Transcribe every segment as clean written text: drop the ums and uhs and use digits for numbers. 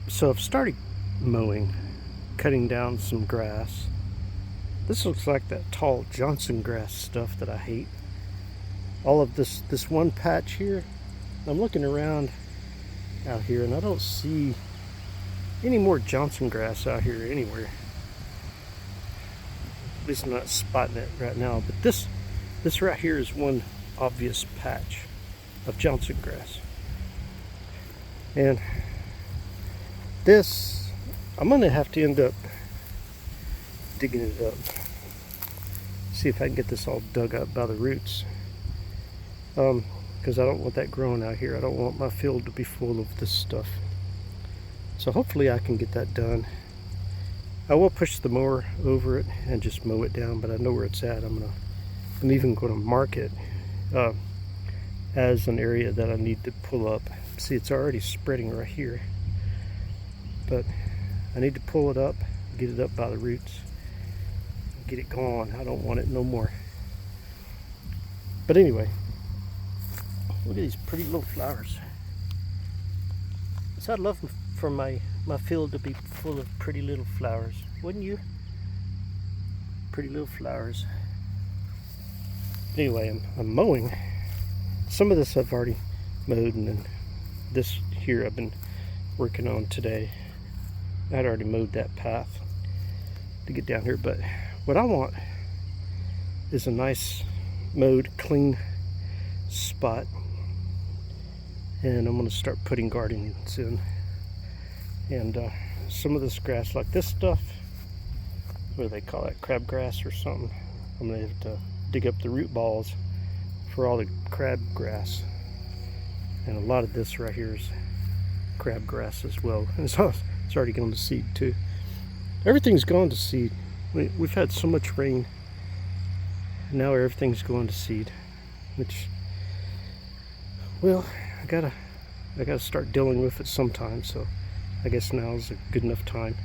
So I've started mowing, cutting down some grass. This looks like that tall Johnson grass stuff that I hate. All of this one patch here, I'm looking around out here and I don't see any more Johnson grass out here anywhere. At least I'm not spotting it right now, but this right here is one obvious patch of Johnson grass. And this, I'm gonna have to end up digging it up. See if I can get this all dug up by the roots. Because I don't want that growing out here. I don't want my field to be full of this stuff. So hopefully I can get that done. I will push the mower over it and just mow it down, but I know where it's at. I'm even going to mark it as an area that I need to pull up. See, it's already spreading right here, but I need to pull it up, get it up by the roots, get it gone. I don't want it no more. But anyway, look at these pretty little flowers. So I'd love for my field to be full of pretty little flowers, wouldn't you? Pretty little flowers. Anyway, I'm mowing. Some of this I've already mowed, and then this here I've been working on today. I'd already mowed that path to get down here, but what I want is a nice mowed, clean spot, and I'm going to start putting gardening soon. And some of this grass, like this stuff, what do they call that, crabgrass or something, I'm going to have to dig up the root balls for all the crabgrass. And a lot of this right here is crabgrass as well. And it's already gone to seed too. Everything's gone to seed. We've had so much rain. Now everything's going to seed, which, well, I gotta start dealing with it sometime. So I guess now is a good enough time.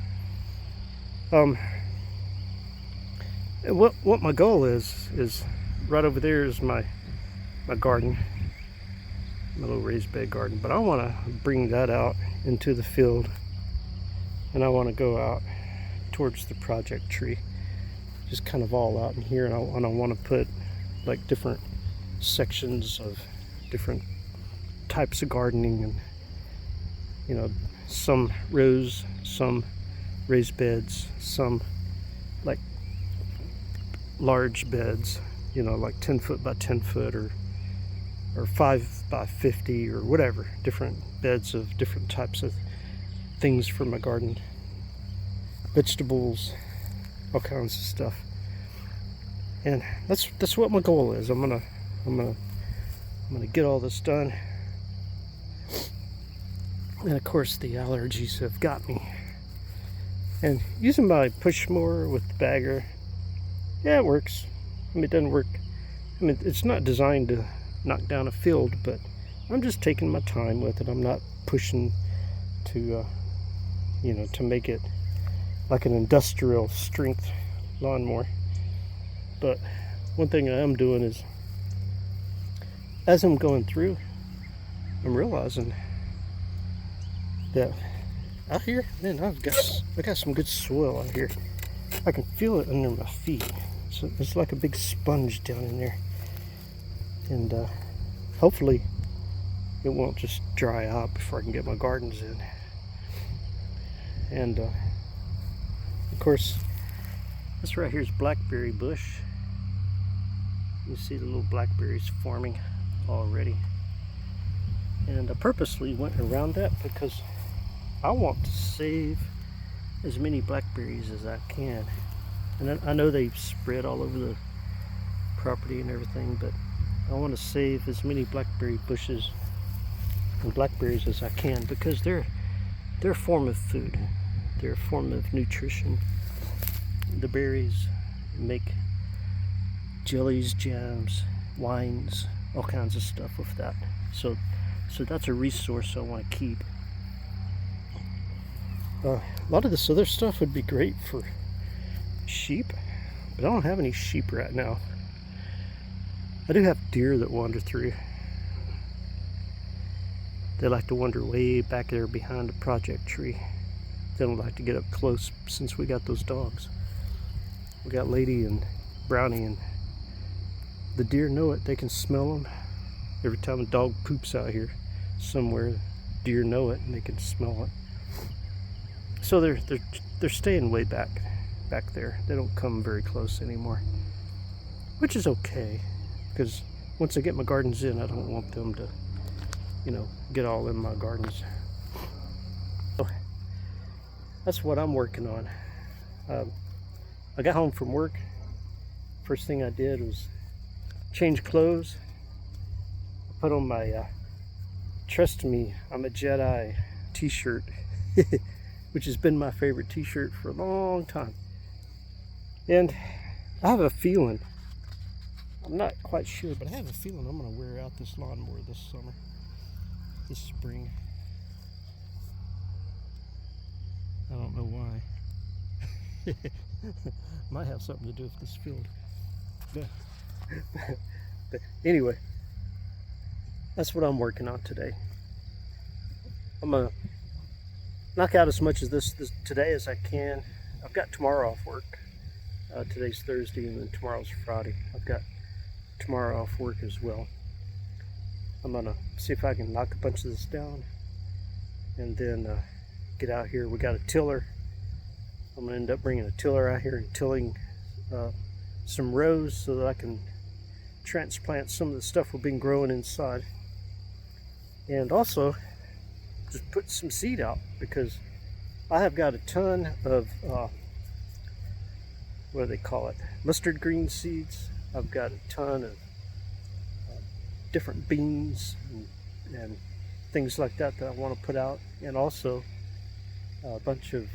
What my goal is right over there is my garden, my little raised bed garden. But I want to bring that out into the field, and I want to go out towards the project tree, just kind of all out in here. And I want to put like different sections of different types of gardening, and you know, some rows, some raised beds, some like large beds, you know, like 10 foot by 10 foot or 5 by 50 or whatever, different beds of different types of things for my garden, vegetables, all kinds of stuff. And that's what my goal is. I'm gonna get all this done. And of course the allergies have got me. And using my push mower with the bagger, yeah, it works. I mean, it doesn't work. I mean, it's not designed to knock down a field, but I'm just taking my time with it. I'm not pushing to, you know, to make it like an industrial strength lawnmower. But one thing I am doing is, as I'm going through, I'm realizing that out here, man, I got some good soil out here. I can feel it under my feet. So it's like a big sponge down in there. And hopefully it won't just dry out before I can get my gardens in. And of course, this right here is blackberry bush. You see the little blackberries forming already. And I purposely went around that because I want to save as many blackberries as I can. And I know they spread all over the property and everything, but I want to save as many blackberry bushes and blackberries as I can, because they're a form of food. They're a form of nutrition. The berries make jellies, jams, wines, all kinds of stuff with that. So that's a resource I want to keep. A lot of this other stuff would be great for sheep, but I don't have any sheep right now. I do have deer that wander through. They like to wander way back there behind the project tree. They don't like to get up close since we got those dogs. We got Lady and Brownie, and the deer know it. They can smell them. Every time a dog poops out here somewhere, deer know it and they can smell it. So they're staying way back there. They don't come very close anymore, which is okay, because once I get my gardens in, I don't want them to, get all in my gardens. So that's what I'm working on. I got home from work. First thing I did was change clothes. I put on my Trust Me, I'm a Jedi t-shirt, which has been my favorite t-shirt for a long time. And I have a feeling, I'm not quite sure, but I have a feeling I'm going to wear out this lawnmower this summer, this spring. I don't know why. Might have something to do with this field. But anyway, that's what I'm working on today. I'm going to knock out as much of this today as I can. I've got tomorrow off work. Today's Thursday and then tomorrow's Friday. I've got tomorrow off work as well. I'm going to see if I can knock a bunch of this down and then get out here. We got a tiller. I'm going to end up bringing a tiller out here and tilling some rows so that I can transplant some of the stuff we've been growing inside. And also just put some seed out, because I have got a ton of what do they call it, mustard green seeds. I've got a ton of different beans and things like that I want to put out, and also a bunch of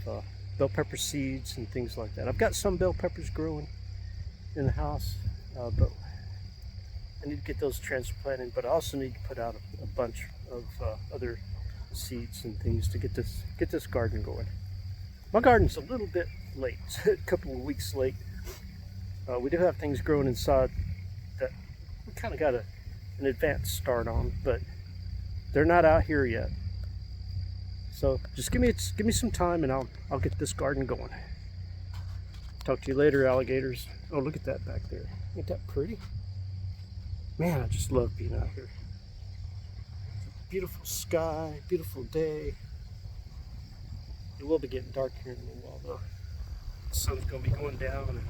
bell pepper seeds and things like that. I've got some bell peppers growing in the house, but I need to get those transplanted. But I also need to put out a bunch of other seeds and things to get this garden going. My garden's a little bit late, a couple of weeks late. We do have things growing inside that we kind of got an advanced start on, but they're not out here yet. So just give me some time and I'll get this garden going. Talk to you later, alligators. Oh, look at that back there. Ain't that pretty? Man, I just love being out here. Beautiful sky, beautiful day. It will be getting dark here in a little while though. The sun's gonna be going down, and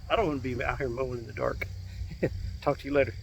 I don't want to be out here mowing in the dark. Talk to you later.